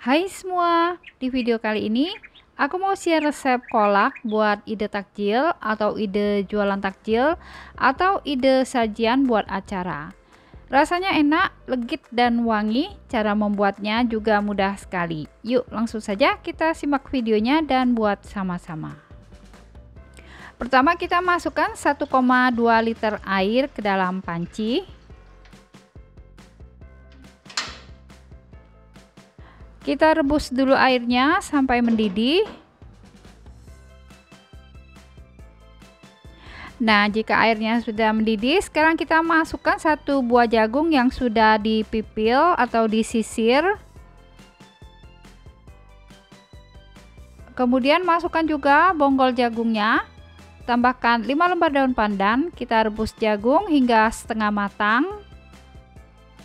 Hai semua, di video kali ini aku mau share resep kolak buat ide takjil atau ide jualan takjil atau ide sajian buat acara. Rasanya enak, legit dan wangi, cara membuatnya juga mudah sekali. Yuk langsung saja kita simak videonya dan buat sama-sama. Pertama kita masukkan 1,2 liter air ke dalam panci. Kita rebus dulu airnya sampai mendidih. Nah, jika airnya sudah mendidih, sekarang kita masukkan 1 buah jagung yang sudah dipipil atau disisir. Kemudian masukkan juga bonggol jagungnya. Tambahkan 5 lembar daun pandan. Kita rebus jagung hingga setengah matang.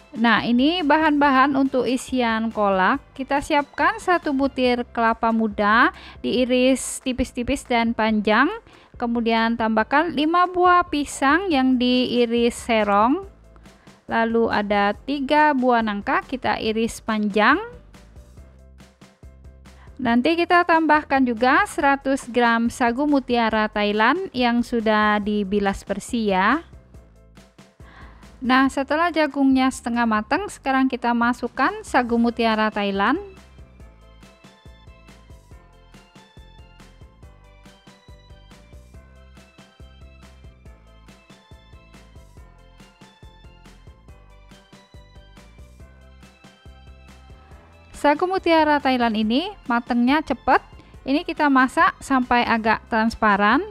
Nah, ini bahan-bahan untuk isian kolak. Kita siapkan 1 butir kelapa muda diiris tipis-tipis dan panjang. Kemudian tambahkan 5 buah pisang yang diiris serong. Lalu ada 3 buah nangka kita iris panjang. Nanti kita tambahkan juga 100 gram sagu mutiara Thailand yang sudah dibilas bersih ya. Nah, setelah jagungnya setengah matang, sekarang kita masukkan sagu mutiara Thailand. Sagu mutiara Thailand ini matangnya cepat. Ini kita masak sampai agak transparan.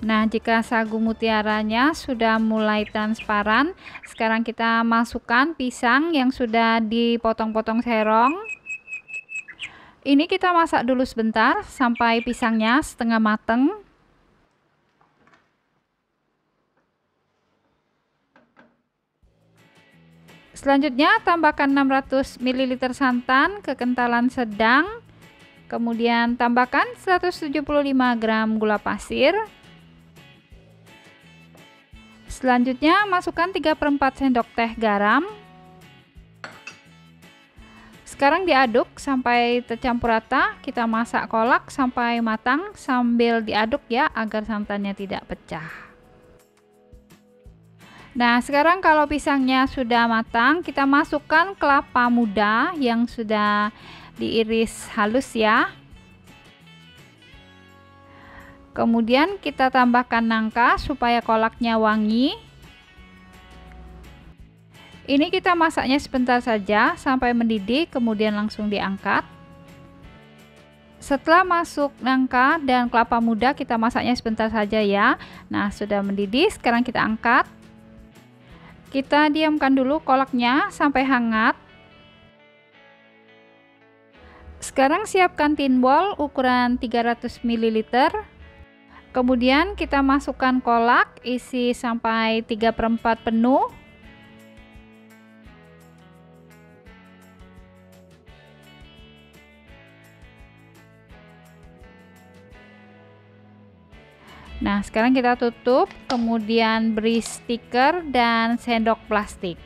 Nah, jika sagu mutiaranya sudah mulai transparan, sekarang kita masukkan pisang yang sudah dipotong-potong serong. Ini kita masak dulu sebentar sampai pisangnya setengah mateng. Selanjutnya tambahkan 600 ml santan kekentalan sedang. Kemudian tambahkan 175 gram gula pasir. Selanjutnya masukkan 3/4 sendok teh garam. Sekarang diaduk sampai tercampur rata. Kita masak kolak sampai matang sambil diaduk ya agar santannya tidak pecah. Nah, sekarang kalau pisangnya sudah matang, kita masukkan kelapa muda yang sudah diiris halus ya. Kemudian kita tambahkan nangka supaya kolaknya wangi. Ini kita masaknya sebentar saja sampai mendidih, kemudian langsung diangkat. Setelah masuk nangka dan kelapa muda, kita masaknya sebentar saja ya. Nah, sudah mendidih, sekarang kita angkat. Kita diamkan dulu kolaknya sampai hangat. Sekarang siapkan tin bol ukuran 300 ml. Kemudian kita masukkan kolak, isi sampai 3/4 penuh. Nah, sekarang kita tutup, kemudian beri stiker dan sendok plastik.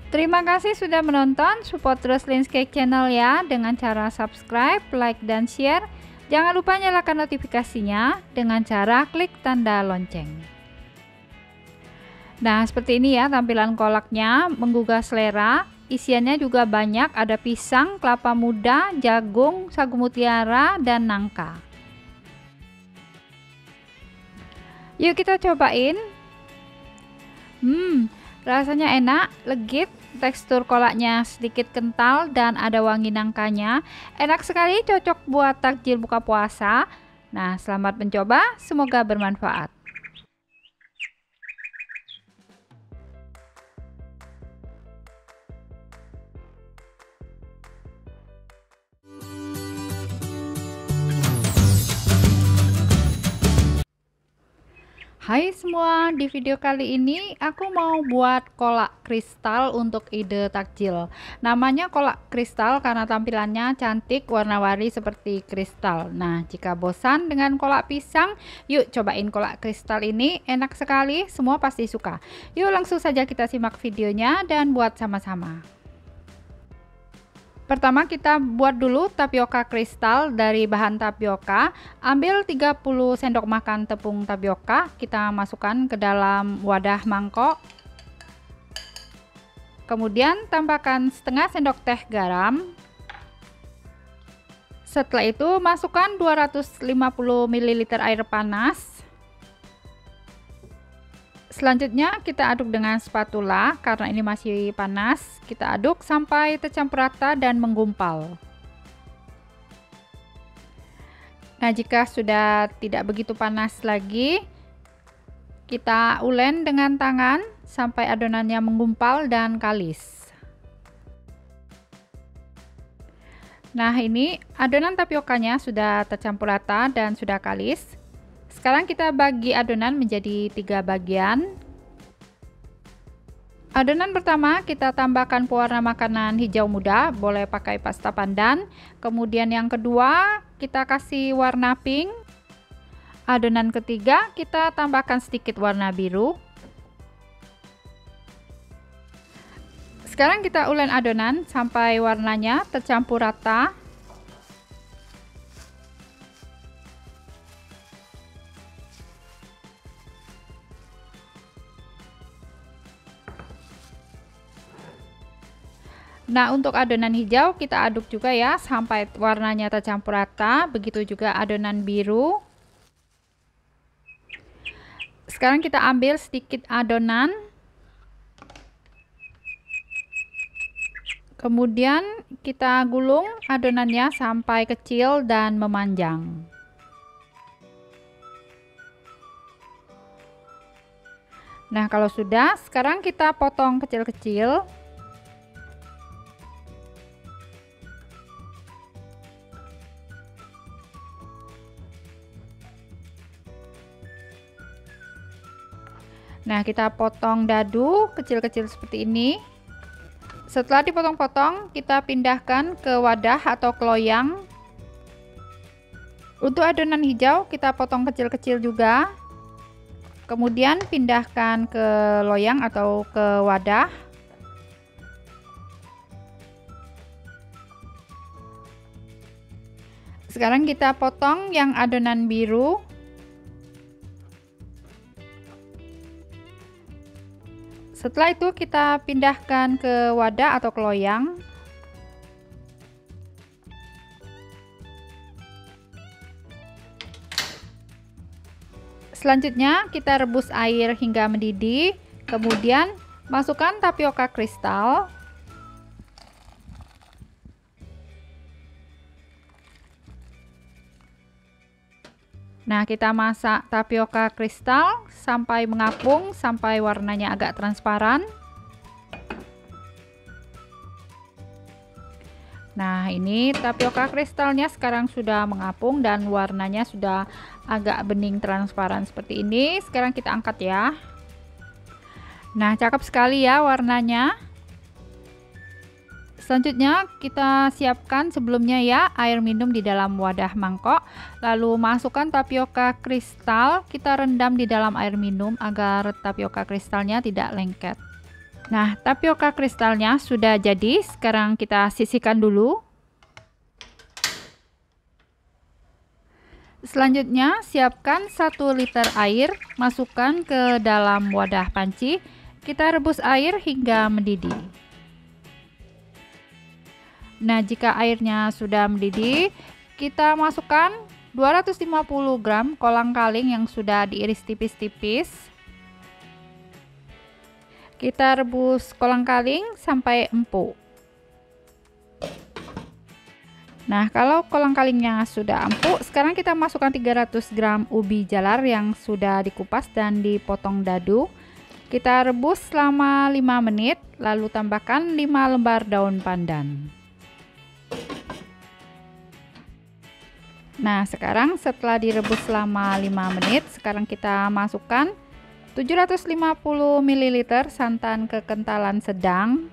Terima kasih sudah menonton, support terus Lin's Cake Channel ya dengan cara subscribe, like, dan share. Jangan lupa nyalakan notifikasinya dengan cara klik tanda lonceng. Nah, seperti ini ya tampilan kolaknya, menggugah selera. Isiannya juga banyak, ada pisang, kelapa muda, jagung, sagu mutiara, dan nangka. Yuk kita cobain. Rasanya enak, legit, tekstur kolaknya sedikit kental dan ada wangi nangkanya. Enak sekali, cocok buat takjil buka puasa. Nah, selamat mencoba, semoga bermanfaat. Hai semua, di video kali ini aku mau buat kolak kristal untuk ide takjil. Namanya kolak kristal karena tampilannya cantik, warna-warni seperti kristal. Nah, jika bosan dengan kolak pisang, yuk cobain kolak kristal ini, enak sekali, semua pasti suka. Yuk langsung saja kita simak videonya dan buat sama-sama. Pertama kita buat dulu tapioka kristal. Dari bahan tapioka, ambil 30 sendok makan tepung tapioka, kita masukkan ke dalam wadah mangkok. Kemudian tambahkan setengah sendok teh garam. Setelah itu masukkan 250 ml air panas. Selanjutnya kita aduk dengan spatula karena ini masih panas. Kita aduk sampai tercampur rata dan menggumpal. Nah, jika sudah tidak begitu panas lagi, kita ulen dengan tangan sampai adonannya menggumpal dan kalis. Nah, ini adonan tapiokanya sudah tercampur rata dan sudah kalis. Sekarang kita bagi adonan menjadi 3 bagian. Adonan pertama kita tambahkan pewarna makanan hijau muda, boleh pakai pasta pandan. Kemudian yang kedua kita kasih warna pink. Adonan ketiga kita tambahkan sedikit warna biru. Sekarang kita ulen adonan sampai warnanya tercampur rata. Nah, untuk adonan hijau kita aduk juga ya sampai warnanya tercampur rata, begitu juga adonan biru. Sekarang kita ambil sedikit adonan. Kemudian kita gulung adonannya sampai kecil dan memanjang. Nah, kalau sudah, sekarang kita potong kecil-kecil. Nah, kita potong dadu kecil-kecil seperti ini. Setelah dipotong-potong, kita pindahkan ke wadah atau ke loyang. Untuk adonan hijau, kita potong kecil-kecil juga. Kemudian pindahkan ke loyang atau ke wadah. Sekarang kita potong yang adonan biru. Setelah itu kita pindahkan ke wadah atau ke loyang. Selanjutnya kita rebus air hingga mendidih, kemudian masukkan tapioka kristal. Nah, kita masak tapioka kristal sampai mengapung, sampai warnanya agak transparan. Nah, ini tapioka kristalnya sekarang sudah mengapung dan warnanya sudah agak bening transparan seperti ini. Sekarang kita angkat ya. Nah, cakep sekali ya warnanya. Selanjutnya kita siapkan sebelumnya ya air minum di dalam wadah mangkok. Lalu masukkan tapioka kristal, kita rendam di dalam air minum agar tapioka kristalnya tidak lengket. Nah, tapioka kristalnya sudah jadi, sekarang kita sisihkan dulu. Selanjutnya siapkan 1 liter air, masukkan ke dalam wadah panci. Kita rebus air hingga mendidih. Nah, jika airnya sudah mendidih, kita masukkan 250 gram kolang-kaling yang sudah diiris tipis-tipis. Kita rebus kolang-kaling sampai empuk. Nah, kalau kolang-kalingnya sudah empuk, sekarang kita masukkan 300 gram ubi jalar yang sudah dikupas dan dipotong dadu. Kita rebus selama 5 menit, lalu tambahkan 5 lembar daun pandan. Nah, sekarang setelah direbus selama 5 menit, sekarang kita masukkan 750 ml santan kekentalan sedang.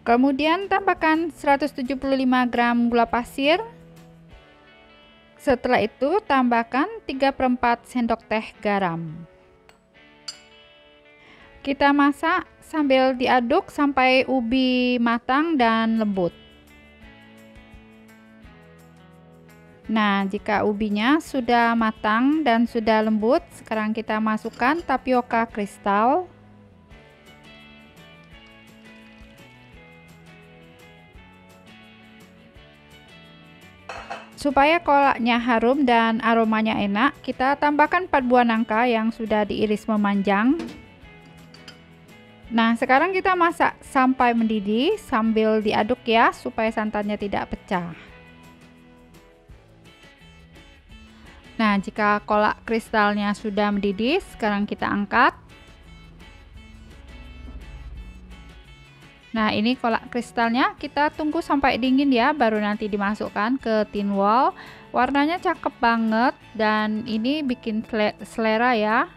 Kemudian tambahkan 175 gram gula pasir. Setelah itu tambahkan 3/4 sendok teh garam. Kita masak sambil diaduk sampai ubi matang dan lembut. Nah, jika ubinya sudah matang dan sudah lembut, sekarang kita masukkan tapioka kristal. Supaya kolaknya harum dan aromanya enak, kita tambahkan 4 buah nangka yang sudah diiris memanjang. Nah, sekarang kita masak sampai mendidih sambil diaduk ya, supaya santannya tidak pecah. Nah, jika kolak kristalnya sudah mendidih, sekarang kita angkat. Nah, ini kolak kristalnya kita tunggu sampai dingin ya, baru nanti dimasukkan ke tin wall. Warnanya cakep banget dan ini bikin selera ya.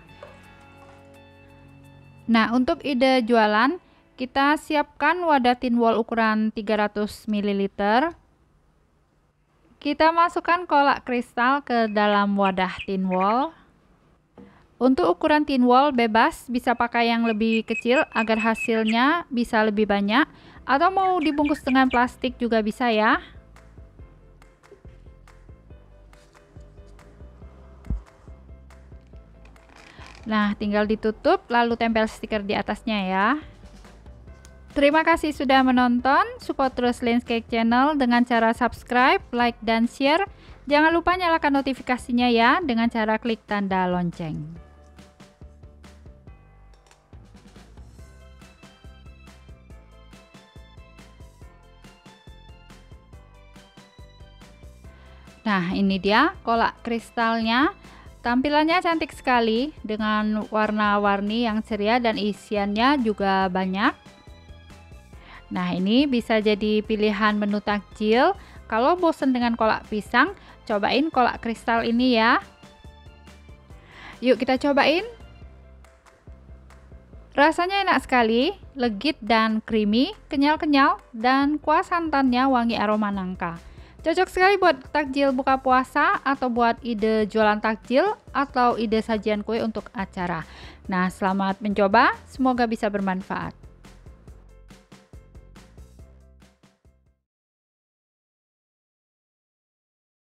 Nah, untuk ide jualan, kita siapkan wadah tin wall ukuran 300 ml. Kita masukkan kolak kristal ke dalam wadah tin wall. Untuk ukuran tin wall bebas, bisa pakai yang lebih kecil agar hasilnya bisa lebih banyak, atau mau dibungkus dengan plastik juga bisa ya. Nah, tinggal ditutup lalu tempel stiker di atasnya ya. Terima kasih sudah menonton, support terus Lens Cake Channel dengan cara subscribe, like, dan share. Jangan lupa nyalakan notifikasinya ya dengan cara klik tanda lonceng. Nah, ini dia kolak kristalnya. Tampilannya cantik sekali dengan warna-warni yang ceria dan isiannya juga banyak. Nah, ini bisa jadi pilihan menu takjil. Kalau bosen dengan kolak pisang, cobain kolak kristal ini ya. Yuk kita cobain. Rasanya enak sekali, legit dan creamy, kenyal-kenyal, dan kuah santannya wangi aroma nangka. Cocok sekali buat takjil buka puasa atau buat ide jualan takjil atau ide sajian kue untuk acara. Nah, selamat mencoba, semoga bisa bermanfaat.